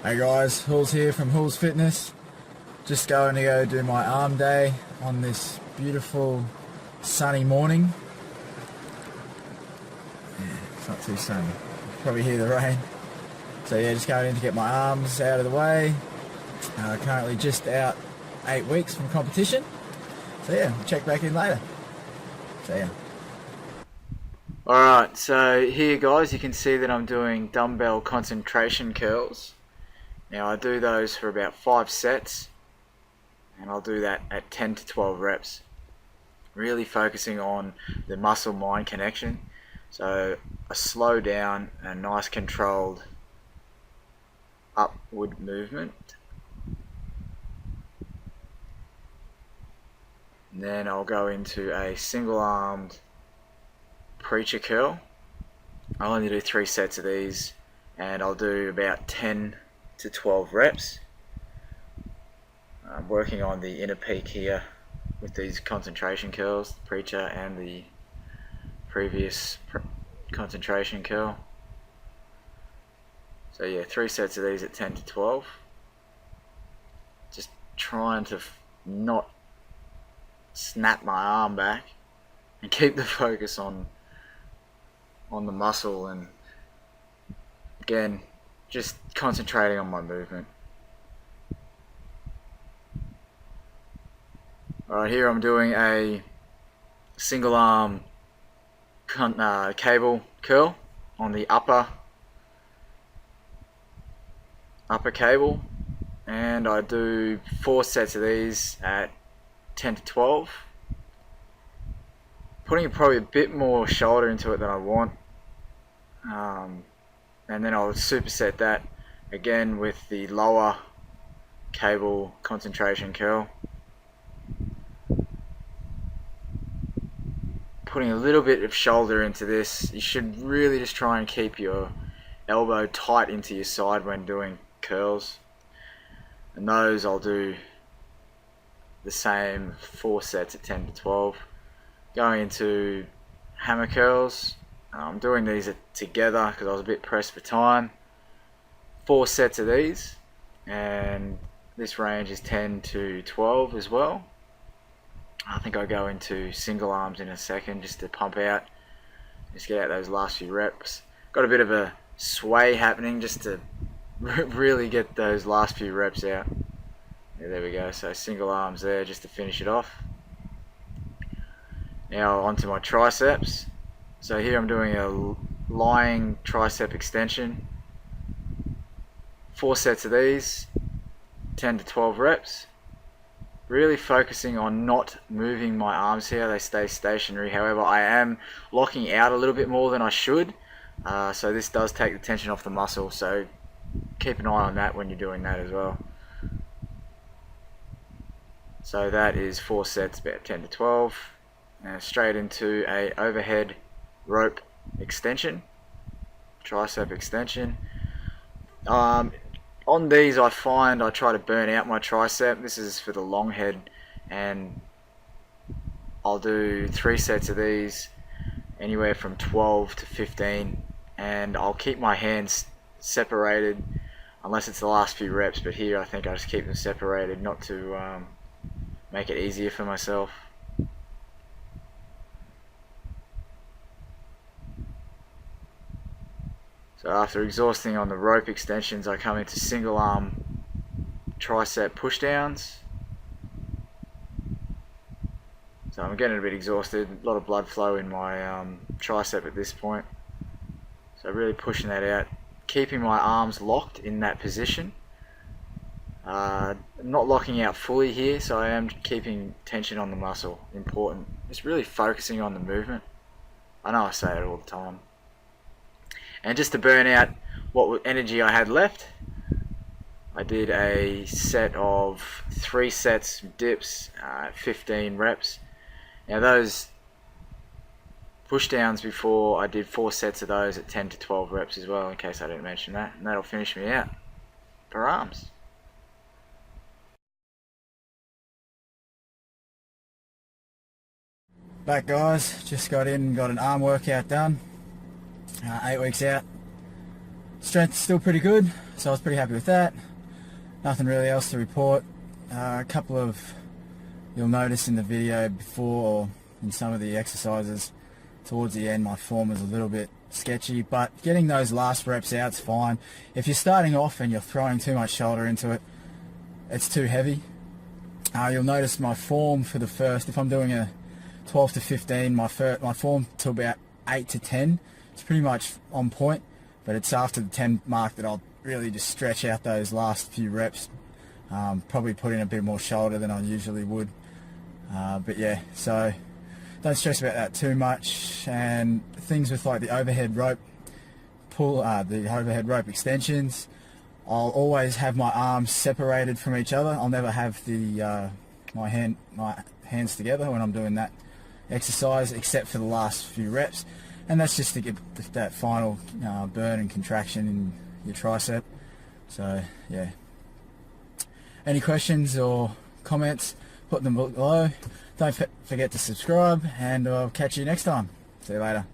Hey guys, Houls here from Houls Fitness. Just going to go do my arm day on this beautiful sunny morning. Yeah, it's not too sunny. Probably hear the rain. So yeah, just going in to get my arms out of the way. Currently just out 8 weeks from competition. So yeah, we'll check back in later. So yeah. Alright, so here guys, you can see that I'm doing dumbbell concentration curls. Now I do those for about 5 sets, and I'll do that at 10 to 12 reps. Really focusing on the muscle-mind connection. So a slow down and nice controlled upward movement. And then I'll go into a single-armed preacher curl. I'll only do 3 sets of these, and I'll do about 10 to 12 reps. I'm working on the inner peak here with these concentration curls, the preacher and the previous concentration curl. So yeah, 3 sets of these at 10 to 12. Just trying to not snap my arm back and keep the focus on the muscle, and again, just concentrating on my movement. Alright, here I'm doing a single arm cable curl on the upper cable, and I do 4 sets of these at 10 to 12. Putting probably a bit more shoulder into it than I want. And then I'll superset that again with the lower cable concentration curl. Putting a little bit of shoulder into this. You should really just try and keep your elbow tight into your side when doing curls. And those I'll do the same 4 sets at 10 to 12. Going into hammer curls. I'm doing these together because I was a bit pressed for time. 4 sets of these, and this range is 10 to 12 as well. I think I'll go into single arms in a second just to pump out, just get out those last few reps. Got a bit of a sway happening just to really get those last few reps out. Yeah, there we go, so single arms there just to finish it off. Now onto my triceps. So here I'm doing a lying tricep extension. 4 sets of these, 10 to 12 reps. Really focusing on not moving my arms here, they stay stationary. However, I am locking out a little bit more than I should. So this does take the tension off the muscle, so keep an eye on that when you're doing that as well. So that is 4 sets, about 10 to 12. Now straight into a overhead rope extension, tricep extension. On these I find I try to burn out my tricep. This is for the long head, and I'll do 3 sets of these, anywhere from 12 to 15, and I'll keep my hands separated unless it's the last few reps, but here I think I just keep them separated, not to make it easier for myself. So after exhausting on the rope extensions, I come into single arm tricep pushdowns. So I'm getting a bit exhausted, a lot of blood flow in my tricep at this point. So really pushing that out, keeping my arms locked in that position. Not locking out fully here, so I am keeping tension on the muscle, important. Just really focusing on the movement. I know I say it all the time. And just to burn out what energy I had left, I did a set of 3 sets of dips at 15 reps. Now those pushdowns before, I did 4 sets of those at 10 to 12 reps as well, in case I didn't mention that. And that'll finish me out for arms. Back guys, just got in and got an arm workout done. 8 weeks out. Strength's still pretty good, so I was pretty happy with that. Nothing really else to report. A couple of, you'll notice in the video before, or in some of the exercises towards the end, my form was a little bit sketchy, but getting those last reps out's fine. If you're starting off and you're throwing too much shoulder into it, it's too heavy. You'll notice my form for the first, if I'm doing a 12 to 15, my form to about 8 to 10, it's pretty much on point, but it's after the 10 mark that I'll really just stretch out those last few reps. Probably put in a bit more shoulder than I usually would. But yeah, so don't stress about that too much. And things with like the overhead rope pull, the overhead rope extensions, I'll always have my arms separated from each other. I'll never have the my hands together when I'm doing that exercise, except for the last few reps, and that's just to get that final burn and contraction in your tricep. So yeah, any questions or comments, put them below. Don't forget to subscribe, and I'll catch you next time. See you later.